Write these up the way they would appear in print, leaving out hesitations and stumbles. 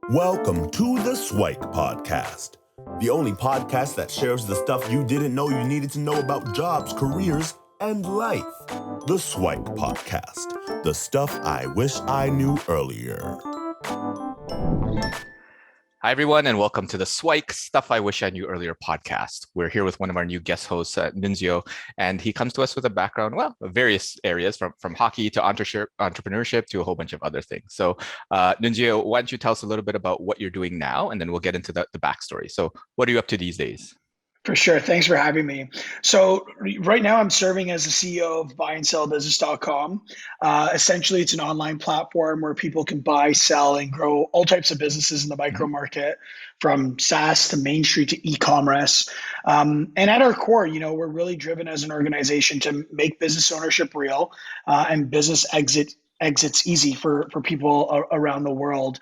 Welcome to the SIWIKE podcast, the only podcast that shares the stuff you didn't know you needed to know about jobs, careers, and life. The SIWIKE podcast, the stuff I wish I knew earlier. Hi, everyone, and welcome to the SIWIKE Stuff I Wish I Knew Earlier podcast. We're here with one of our new guest hosts, Nunzio, and he comes to us with a background, of various areas, from hockey to entrepreneurship to a whole bunch of other things. So, Nunzio, why don't you tell us a little bit about what you're doing now, and then we'll get into the backstory. So, what are you up to these days? For sure. Thanks for having me. So right now I'm serving as the CEO of buyandsellbusiness.com. Essentially, it's an online platform where people can buy, sell, and grow all types of businesses in the micro market, from SaaS to Main Street to e-commerce. And at our core, we're really driven as an organization to make business ownership real and business exits easy for people around the world.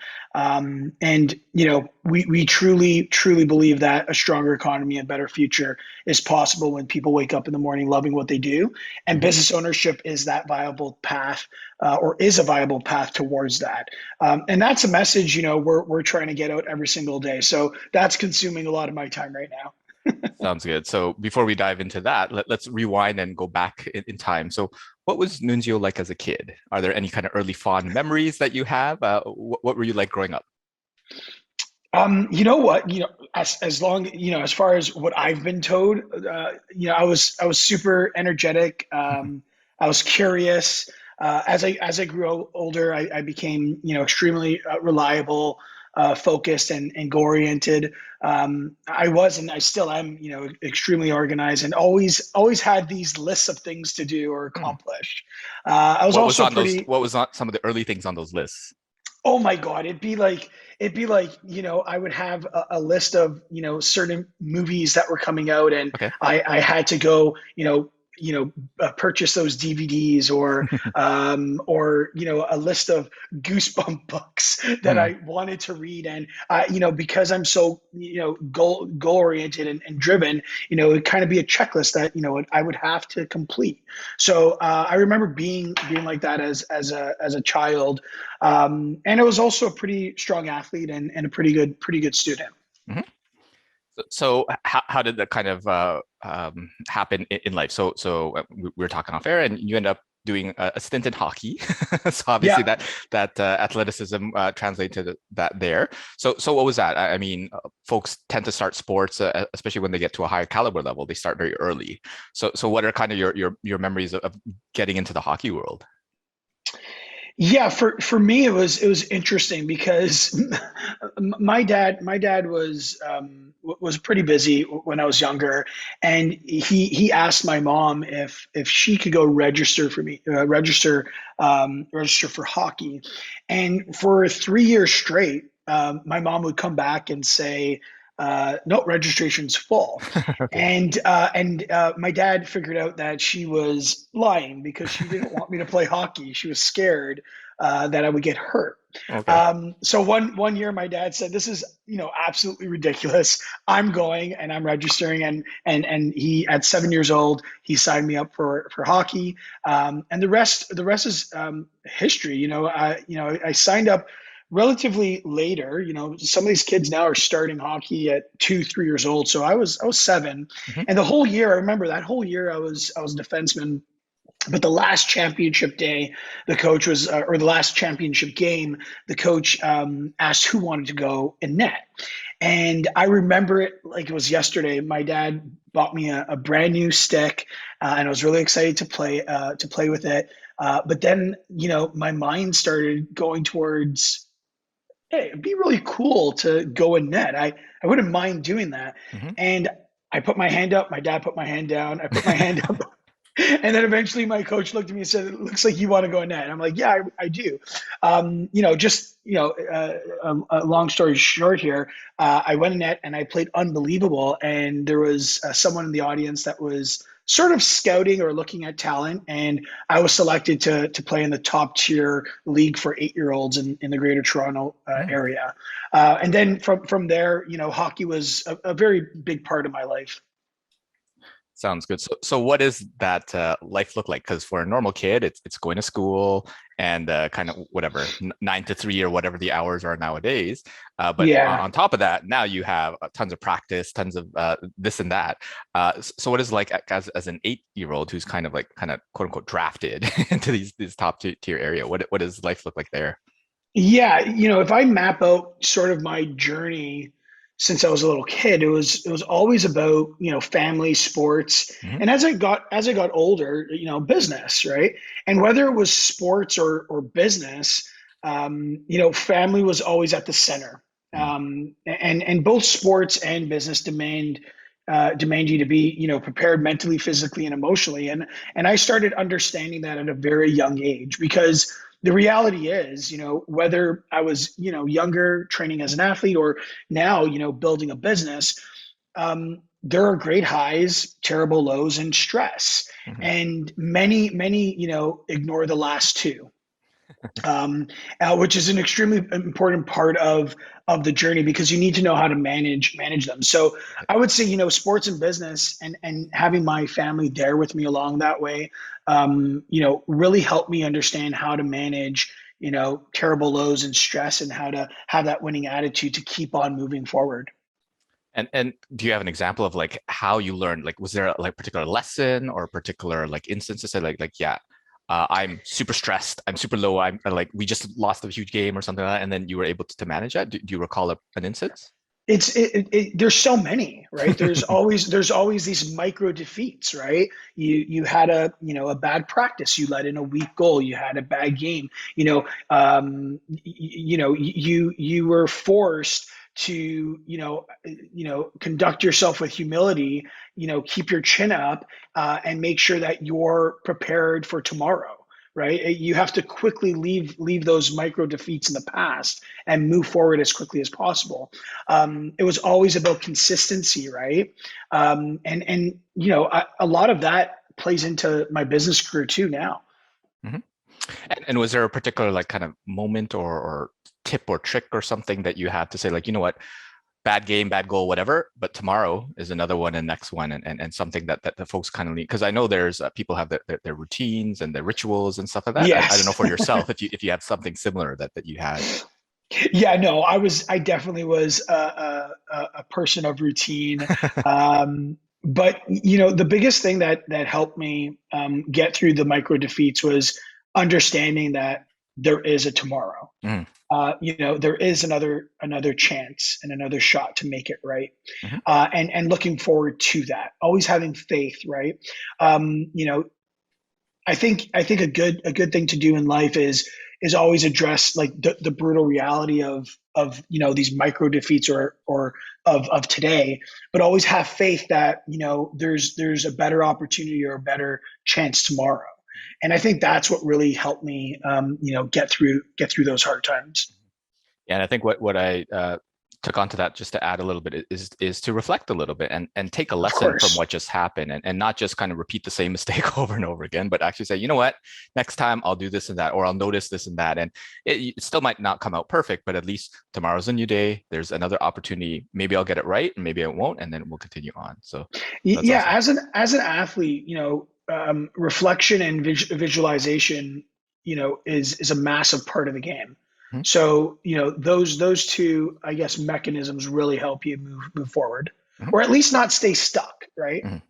We truly believe that a stronger economy and better future is possible when people wake up in the morning loving what they do. And business ownership is that viable path or is a viable path towards that. And that's a message, we're trying to get out every single day. So that's consuming a lot of my time right now. Sounds good. So before we dive into that, let's rewind and go back in time. So what was Nunzio like as a kid? Are there any kind of early fond memories that you have? What were you like growing up? You know what, as far as what I've been told, I was super energetic. I was curious. As I grew older, I became, extremely reliable, focused and goal oriented. I was, and I still am, extremely organized, and always had these lists of things to do or accomplish. I was what was on some of the early things on those lists? Oh my God, it'd be like, I would have a list of, certain movies that were coming out, and Okay. I had to go, purchase those DVDs or a list of Goosebump books that I wanted to read. And, because I'm so, goal oriented and driven, it'd kind of be a checklist that, I would have to complete. So I remember being like that as a child. And I was also a pretty strong athlete and a pretty good student. Mm-hmm. So how did that kind of happen in life? So we were talking off air, and you end up doing a stint in hockey. So obviously that athleticism translated to that there. So what was that? I mean, folks tend to start sports, especially when they get to a higher caliber level. They start very early. So what are kind of your memories of getting into the hockey world? Yeah, for me it was interesting because my dad was pretty busy when I was younger, and he asked my mom if she could go register for me, register for hockey, and for 3 years straight, my mom would come back and say, no, registration's full. Okay. And my dad figured out that she was lying because she didn't want me to play hockey. She was scared that I would get hurt. Okay. So one year my dad said, this is, absolutely ridiculous. I'm going and I'm registering. And he, at 7 years old, he signed me up for hockey. And the rest is history. I signed up relatively later. Some of these kids now are starting hockey at 2-3 years old. So I was 7, and the whole year, I remember that whole year I was a defenseman. But the last championship day, the coach was, or the last championship game, the coach asked who wanted to go in net. And I remember it like it was yesterday. My dad bought me a brand new stick, and I was really excited to play with it. But then, my mind started going towards, hey, it'd be really cool to go in net. I wouldn't mind doing that. And I put my hand up, my dad put my hand down, I put my hand up. And then eventually my coach looked at me and said, it looks like you want to go in net. And I'm like, yeah, I do. A long story short here, I went in net and I played unbelievable. And there was someone in the audience that was sort of scouting or looking at talent. And I was selected to play in the top tier league for 8-year-olds in the Greater Toronto area. And then from there, hockey was a very big part of my life. Sounds good. So what does that life look like? Because for a normal kid, it's going to school and kind of whatever 9 to 3 or whatever the hours are nowadays. But Yeah. on top of that, now you have tons of practice, tons of this and that. So what is like as an 8-year-old who's kind of quote unquote drafted into these top tier area? What does life look like there? Yeah, if I map out sort of my journey since I was a little kid, it was always about, family, sports, Hmm. and as I got older, business, right? And whether it was sports or business, family was always at the center. And both sports and business demand you to be, prepared mentally, physically, and emotionally. And I started understanding that at a very young age because the reality is, whether I was, younger training as an athlete or now, building a business, there are great highs, terrible lows, and stress. Hmm. And many, ignore the last two, which is an extremely important part of the journey because you need to know how to manage them. So I would say, sports and business and having my family there with me along that way, really helped me understand how to manage, terrible lows and stress and how to have that winning attitude to keep on moving forward. And do you have an example of like how you learned? Like, was there like particular lesson or particular like instance to say like yeah, I'm super stressed, I'm super low, I'm like we just lost a huge game or something like that, and then you were able to manage that? Do you recall an instance? There's so many, right? There's always these micro defeats, right? You had a bad practice, you let in a weak goal, you had a bad game, you were forced to conduct yourself with humility, keep your chin up, and make sure that you're prepared for tomorrow, right? You have to quickly leave those micro defeats in the past and move forward as quickly as possible. It was always about consistency, right? A lot of that plays into my business career too now. Hmm. And was there a particular like kind of moment or tip or trick or something that you had to say like, you know what, bad game, bad goal, whatever, but tomorrow is another one and next one, and something that the folks kind of need? Because I know there's people have their routines and their rituals and stuff like that. I don't know Yes. for yourself if you have something similar that you had. Yeah, no, I definitely was a person of routine. But the biggest thing that helped me get through the micro defeats was understanding that there is a tomorrow. Mm. There is another chance and another shot to make it right, Hmm. and looking forward to that. Always having faith, right? Um, you know, I think a good thing to do in life is always address like the brutal reality of these micro defeats or of today, but always have faith that there's a better opportunity or a better chance tomorrow. And I think that's what really helped me get through those hard times. Yeah, and I think what I took onto that just to add a little bit is to reflect a little bit and take a Of lesson from course. what just happened, and not just kind of repeat the same mistake over and over again, but actually say, you know what, next time I'll do this and that, or I'll notice this and that. And it still might not come out perfect, but at least tomorrow's a new day. There's another opportunity. Maybe I'll get it right and maybe I won't, and then we'll continue on. So that's Yeah, awesome. as an athlete, reflection and visualization, is a massive part of the game. Mhm. So, those two, I guess, mechanisms really help you move forward, Mhm. or at least not stay stuck, right? Mhm. For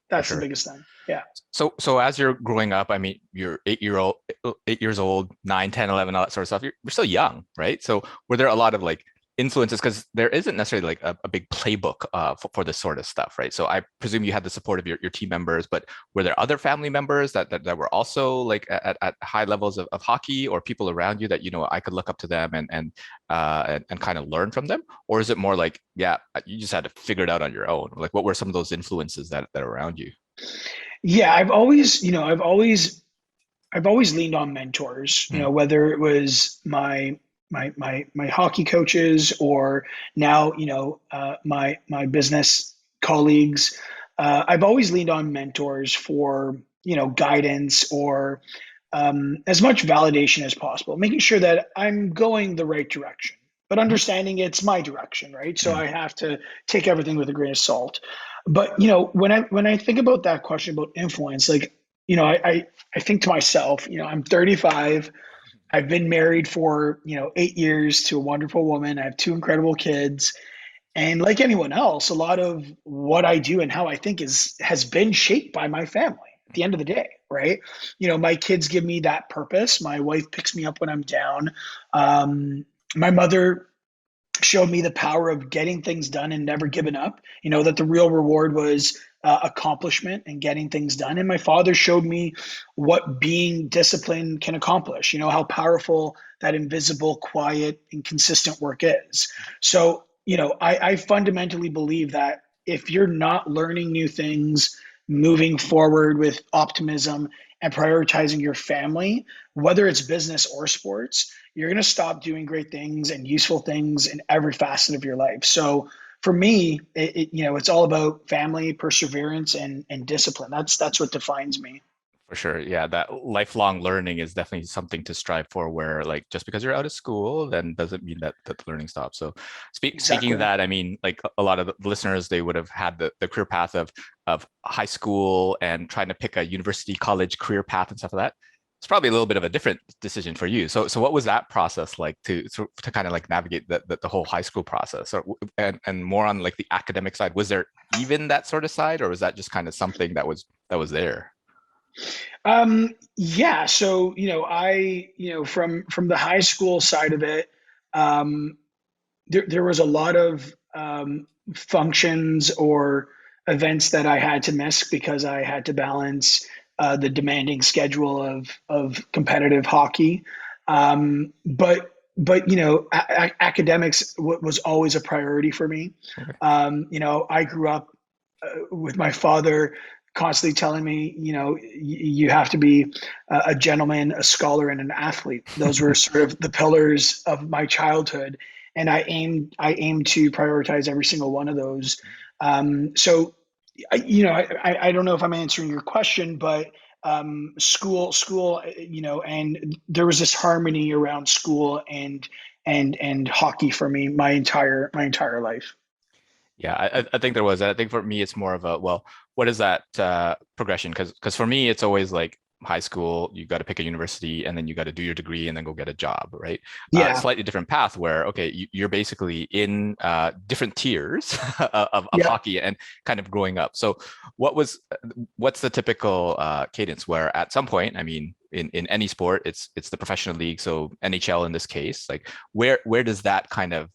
That's the sure. biggest thing. Yeah. So as you're growing up, I mean, you're 8 years old, 9, 10, 11, all that sort of stuff. You're still young, right? So were there a lot of like influences? Because there isn't necessarily like a big playbook for this sort of stuff, right? So I presume you had the support of your team members, but were there other family members that were also like at high levels of hockey, or people around you that, I could look up to them and kind of learn from them? Or is it more like, yeah, you just had to figure it out on your own? Like, what were some of those influences that are around you? Yeah, I've always leaned on mentors, Mm. whether it was my hockey coaches or now, my business colleagues. I've always leaned on mentors for, guidance or as much validation as possible, making sure that I'm going the right direction, but Mhm. understanding it's my direction, right? So Mm. I have to take everything with a grain of salt. But when I think about that question about influence, like, I think to myself, I'm 35. I've been married for 8 years to a wonderful woman. I have two incredible kids. And like anyone else, a lot of what I do and how I think has been shaped by my family at the end of the day, right? My kids give me that purpose. My wife picks me up when I'm down. My mother showed me the power of getting things done and never giving up. That the real reward was accomplishment and getting things done. And my father showed me what being disciplined can accomplish. How powerful that invisible, quiet, and consistent work is. So, I fundamentally believe that if you're not learning new things, moving forward with optimism, and prioritizing your family, whether it's business or sports, you're going to stop doing great things and useful things in every facet of your life. So for me, it's all about family, perseverance, and discipline. That's what defines me. For sure. Yeah, that lifelong learning is definitely something to strive for, where like just because you're out of school, then doesn't mean that the learning stops. So speaking of Exactly. that, I mean, like a lot of the listeners, they would have had the career path of high school and trying to pick a university, college career path and stuff like that. It's probably a little bit of a different decision for you. So what was that process like to kind of like navigate the whole high school process, or and more on like the academic side? Was there even that sort of side, or was that just kind of something that was there? Yeah. So, from the high school side of it, um, there was a lot of functions or events that I had to miss because I had to balance the demanding schedule of competitive hockey. But academics was always a priority for me. Okay. I grew up with my father constantly telling me, you have to be a gentleman, a scholar, and an athlete. Those were sort of the pillars of my childhood, and I aim to prioritize every single one of those. So, I don't know if I'm answering your question, but school, and there was this harmony around school and hockey for me my entire life. Yeah, I think there was. I think for me, it's more of a, well, what is that progression? Because for me, it's always like high school, you got to pick a university and then you got to do your degree and then go get a job, right? Yeah. Slightly different path where, okay, you're basically in different tiers of Yeah. hockey and kind of growing up. So what's the typical cadence where at some point, I mean, in any sport, it's the professional league, so NHL in this case, like where does that kind of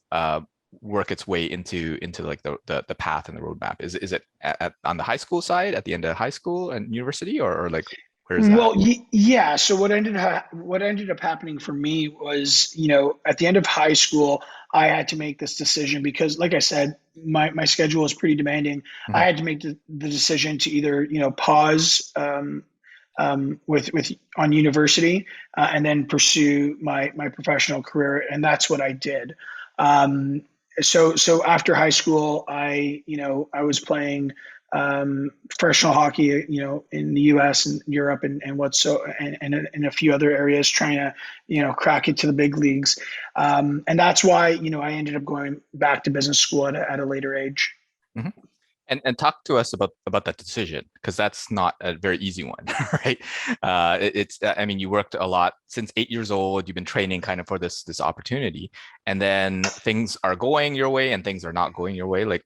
work its way into like the path and the roadmap? Is it on the high school side at the end of high school and university, or like where is that? Well, yeah. So what ended up happening for me was, at the end of high school, I had to make this decision because, like I said, my schedule was pretty demanding. I Mhm. had to make the decision to either, pause with on university and then pursue my professional career, and that's what I did. Um, so after high school, I was playing professional hockey, in the U.S. and Europe and what's so and in a few other areas, trying to crack it to the big leagues, and that's why I ended up going back to business school at a later age. Mhm. And talk to us about that decision, because that's not a very easy one, right? It's I mean, you worked a lot since 8 years old. You've been training kind of for this opportunity, and then things are going your way and things are not going your way. Like,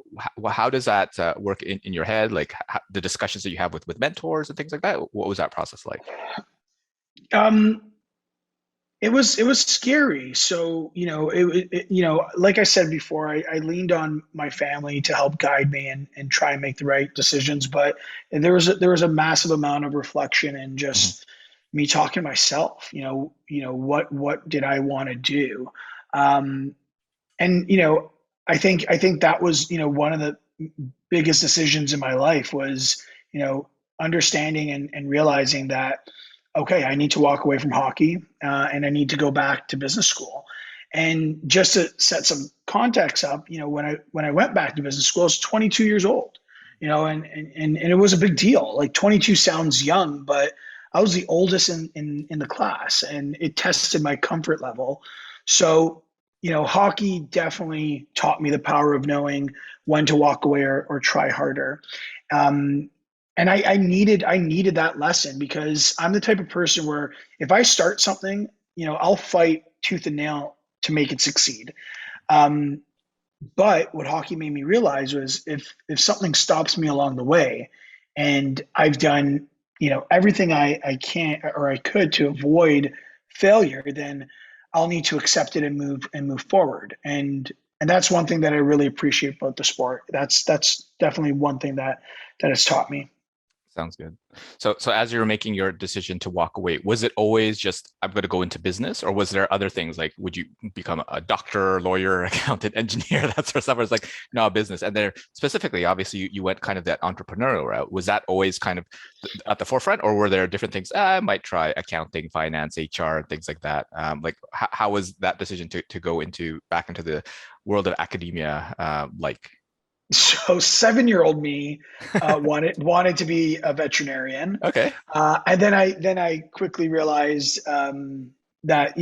how does that work in your head? Like the discussions that you have with mentors and things like that. What was that process like? Um, it was scary. So, like I said before, I leaned on my family to help guide me and try and make the right decisions. But there was a massive amount of reflection and Mhm. just me talking to myself. What did I want to do? Um, and I think that was one of the biggest decisions in my life was understanding and realizing that, okay, I need to walk away from hockey, and I need to go back to business school. And just to set some context up, when I went back to business school, I was 22 years old. And it was a big deal. Like, 22 sounds young, but I was the oldest in the class, and it tested my comfort level. So hockey definitely taught me the power of knowing when to walk away or try harder. Um, and I needed that lesson because I'm the type of person where if I start something, I'll fight tooth and nail to make it succeed. Um, but what hockey made me realize was if something stops me along the way, and I've done everything I can or I could to avoid failure, then I'll need to accept it and move forward. And that's one thing that I really appreciate about the sport. That's definitely one thing that it's taught me. Sounds good. So as you were making your decision to walk away, was it always just I'm going to go into business, or was there other things like would you become a doctor, lawyer, accountant, engineer, that sort of stuff? Or it's like no business, and there specifically, obviously, you went kind of that entrepreneurial route. Was that always kind of at the forefront, or were there different things? I might try accounting, finance, HR, things like that. Like how was that decision to go back into the world of academia like? So 7-year-old me wanted to be a veterinarian, Okay. and then I quickly realized that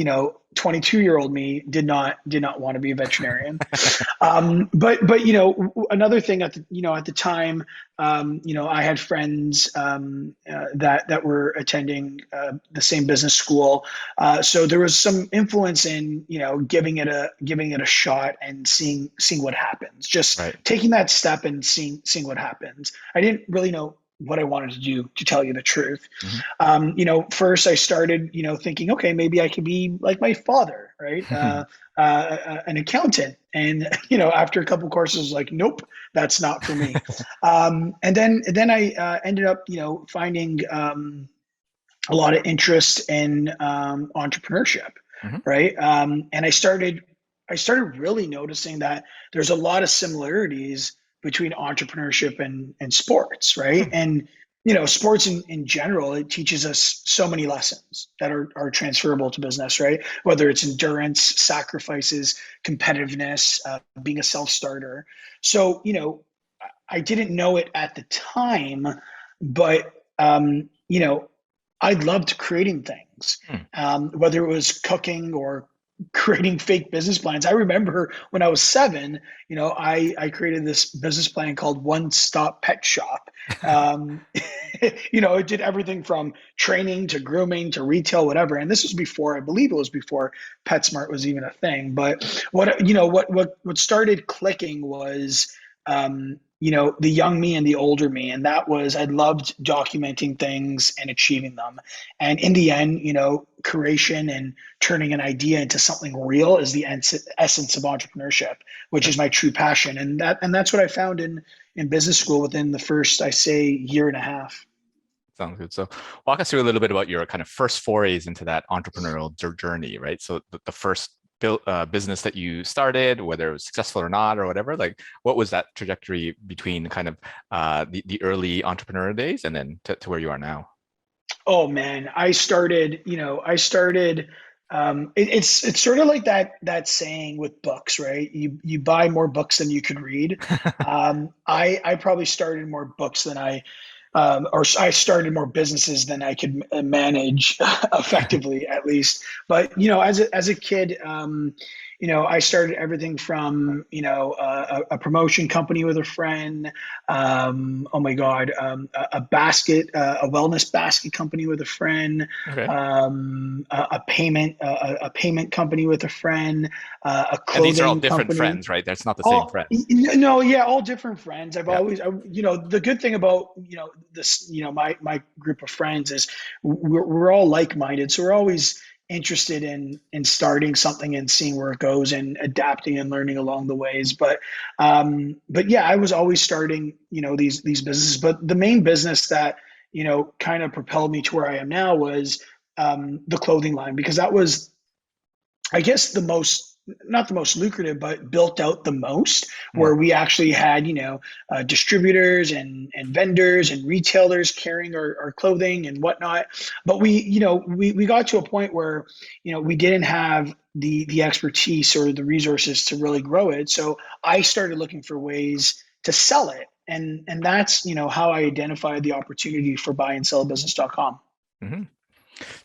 22-year-old me did not want to be a veterinarian. But another thing at the time, I had friends that were attending the same business school, so there was some influence in giving it a shot and seeing what happens. Just Right. taking that step and seeing what happens. I didn't really know what I wanted to do, to tell you the truth. Mhm. First I started, thinking, okay, maybe I could be like my father, right? An accountant. And, after a couple courses, like, nope, that's not for me. And then I ended up, finding a lot of interest in entrepreneurship, Mhm. right? And I started really noticing that there's a lot of similarities between entrepreneurship and sports, right? Hmm. And sports in general, it teaches us so many lessons that are transferable to business, right? Whether it's endurance, sacrifices, competitiveness, being a self-starter. So I didn't know it at the time, but I loved creating things, Hmm. whether it was cooking or creating fake business plans. I remember when I was 7, I created this business plan called One Stop Pet Shop. Um, it did everything from training to grooming to retail, whatever. And this was before, I believe it was before PetSmart was even a thing. But what started clicking was the young me and the older me. And that was, I loved documenting things and achieving them. And in the end, creation and turning an idea into something real is the essence of entrepreneurship, which is my true passion. And that's what I found in business school within the first, I say, year and a half. Sounds good. So walk us through a little bit about your kind of first forays into that entrepreneurial journey, right? So the first business that you started, whether it was successful or not or whatever, like what was that trajectory between kind of the early entrepreneur days and then to where you are now? Oh man, I started. It's sort of like that saying with books, right? You buy more books than you could read. I probably started more books than or I started more businesses than I could manage effectively, at least. But as a kid, I started everything from a promotion company with a friend. Oh my God, a wellness basket company with a friend. Okay. A payment company with a friend. A And these are all clothing different company. friends, right? That's not the same All friends. no, yeah, all different friends. Yeah. The good thing about this, my group of friends is we're all like-minded, so we're always interested in starting something and seeing where it goes and adapting and learning along the ways. But yeah, I was always starting these businesses. But the main business that kind of propelled me to where I am now was the clothing line, because that was, I guess, the most, not the most lucrative, but built out the most, Mm. where we actually had, distributors and vendors and retailers carrying our clothing and whatnot. But we got to a point where, we didn't have the expertise or the resources to really grow it. So I started looking for ways to sell it. And that's, how I identified the opportunity for buyandsellbusiness.com. Hmm.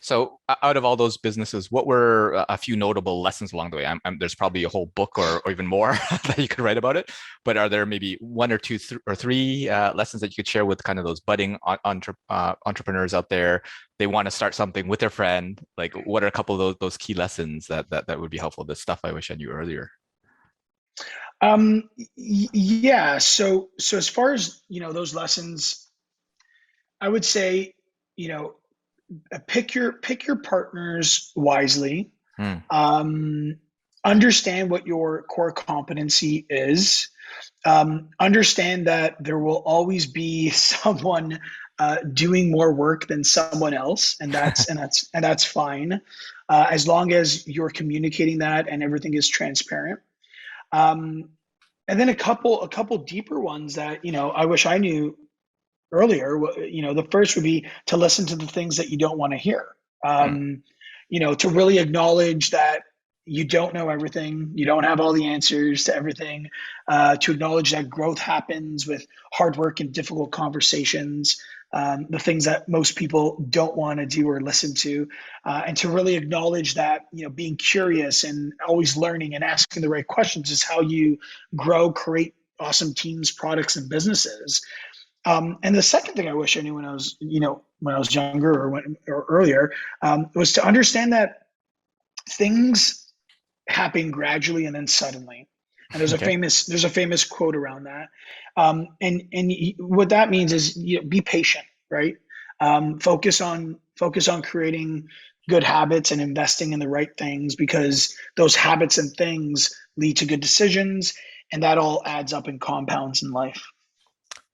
So out of all those businesses, what were a few notable lessons along the way? There's probably a whole book or even more that you could write about it, but are there maybe one or two or three lessons that you could share with kind of those budding entrepreneurs out there? They want to start something with their friend. Like, what are a couple of those key lessons that would be helpful? The stuff I wish I knew earlier. Yeah. So as far as, those lessons, I would say, you know, pick your partners wisely. Hmm. Um, Understand what your core competency is. Understand that there will always be someone doing more work than someone else, and that's fine, as long as you're communicating that and everything is transparent. Um, and then a couple deeper ones that I wish I knew earlier. The first would be to listen to the things that you don't want to hear. Hmm. To really acknowledge that you don't know everything, you don't have all the answers to everything. To acknowledge that growth happens with hard work and difficult conversations. The things that most people don't want to do or listen to, and to really acknowledge that being curious and always learning and asking the right questions is how you grow, create awesome teams, products, and businesses. And the second thing I wish I knew when I was younger or earlier, was to understand that things happen gradually and then suddenly. And there's a Okay. famous quote around that. And what that means is, be patient, right? Focus on creating good habits and investing in the right things, because those habits and things lead to good decisions, and that all adds up and compounds in life.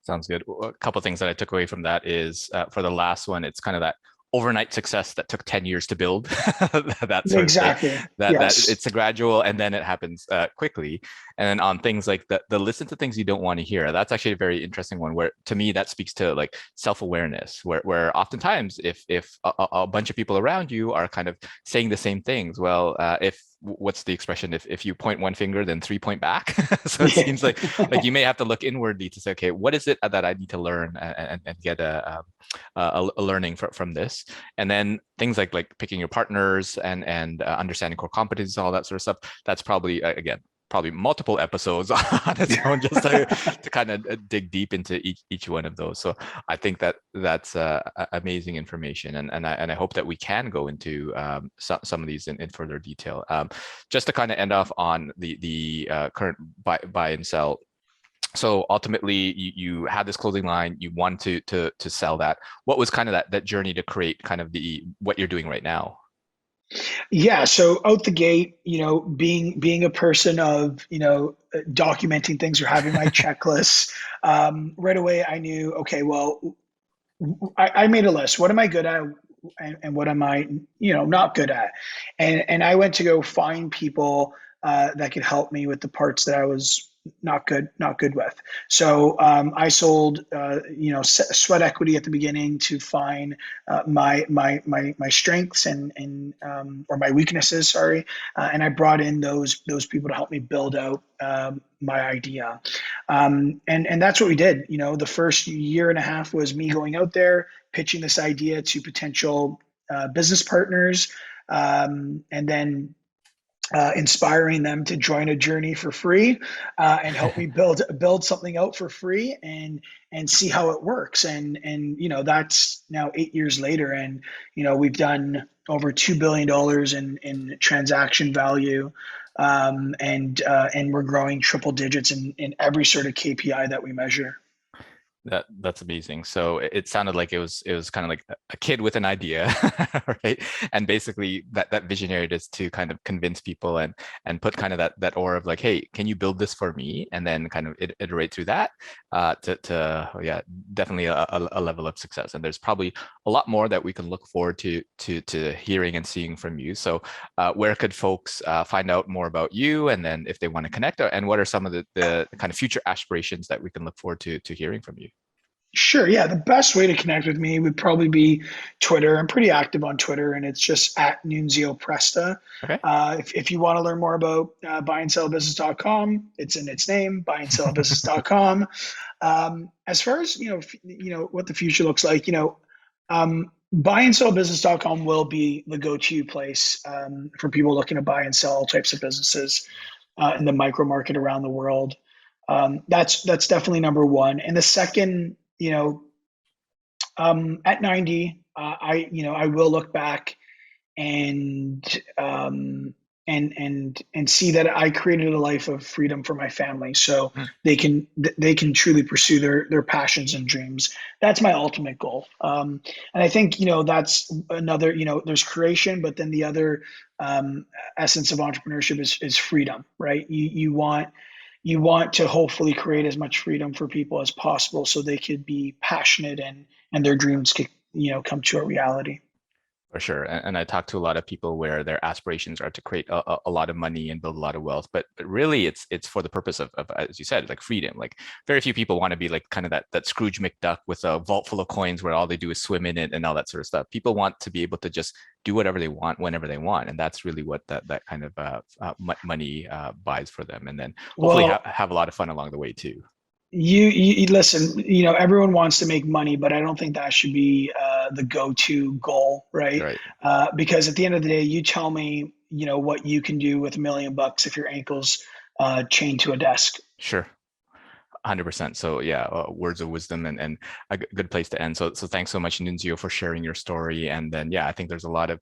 Sounds good. A couple of things that I took away from that is for the last one, it's kind of that overnight success that took 10 years to build, that sort of thing. Exactly. That Yes. it's a gradual and then it happens quickly. And then on things like the listen to things you don't want to hear, that's actually a very interesting one where to me that speaks to like self-awareness, where oftentimes if a bunch of people around you are kind of saying the same things, well, if what's the expression? If you point one finger, then three point back. So it seems like you may have to look inwardly to say, okay, what is it that I need to learn and get a learning from this, and then things like picking your partners and understanding core competencies, all that sort of stuff. That's probably again probably multiple episodes on its own just to kind of dig deep into each one of those. So I think that's amazing information, and I hope that we can go into some of these in further detail. Just to kind of end off on the current buy and sell. So ultimately, you had this clothing line. You wanted to sell that. What was kind of that journey to create kind of the what you're doing right now? Yeah, so out the gate, being a person of, documenting things or having my checklists, right away I knew, okay, well, I made a list. What am I good at, and what am I, not good at? And I went to go find people that could help me with the parts that I was not good with. So I sold, sweat equity at the beginning to find my strengths and or my weaknesses. Sorry, and I brought in those people to help me build out my idea. And that's what we did. The first year and a half was me going out there, pitching this idea to potential business partners, and then inspiring them to join a journey for free, and help me build something out for free, and see how it works. And that's now 8 years later, and we've done over $2 billion in transaction value, and we're growing triple digits in every sort of KPI that we measure. That's amazing. So it sounded like it was kind of like a kid with an idea, right? And basically that visionary is to kind of convince people and put kind of that aura of like, hey, can you build this for me? And then kind of iterate through that to yeah, definitely a level of success. And there's probably a lot more that we can look forward to hearing and seeing from you. So where could folks find out more about you, and then if they want to connect, and what are some of the kind of future aspirations that we can look forward to hearing from you? Sure. Yeah. The best way to connect with me would probably be Twitter. I'm pretty active on Twitter, and it's just at Nunzio Presta. Okay. If you want to learn more about buyandsellbusiness.com, it's in its name, buyandsellbusiness.com. As far as, what the future looks like, buyandsellbusiness.com will be the go-to place for people looking to buy and sell all types of businesses in the micro market around the world. That's definitely number one. And the second, at 90, I will look back and see that I created a life of freedom for my family, so they can truly pursue their passions and dreams. That's my ultimate goal. And I think that's another. There's creation, but then the other essence of entrepreneurship is freedom, right? You want to hopefully create as much freedom for people as possible, so they could be passionate and their dreams could come to a reality. For sure. And I talk to a lot of people where their aspirations are to create a lot of money and build a lot of wealth. But really, it's for the purpose of, as you said, like freedom. Like very few people want to be like kind of that Scrooge McDuck with a vault full of coins where all they do is swim in it and all that sort of stuff. People want to be able to just do whatever they want whenever they want. And that's really what that kind of money buys for them. And then hopefully have a lot of fun along the way too. You listen, everyone wants to make money, but I don't think that should be the go-to goal, right? Because at the end of the day, you tell me, what you can do with $1 million if your ankle's chained to a desk. Sure. 100%. So yeah, words of wisdom and a good place to end. So thanks so much, Nunzio, for sharing your story. And then, yeah, I think there's a lot of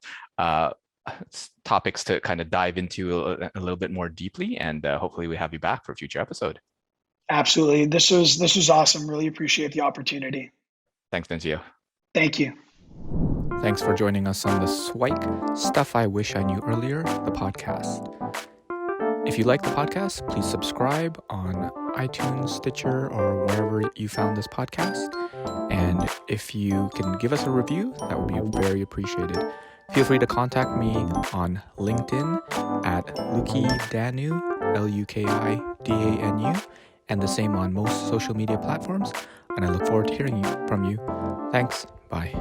topics to kind of dive into a little bit more deeply. And hopefully we have you back for a future episode. Absolutely. This was awesome. Really appreciate the opportunity. Thanks, Nunzio. Thank you. Thanks for joining us on the SIWIKE Stuff I Wish I Knew Earlier, the podcast. If you like the podcast, please subscribe on iTunes, Stitcher, or wherever you found this podcast. And if you can give us a review, that would be very appreciated. Feel free to contact me on LinkedIn at Luki Danu, LUKIDANU, and the same on most social media platforms. And I look forward to hearing from you. Thanks. Bye.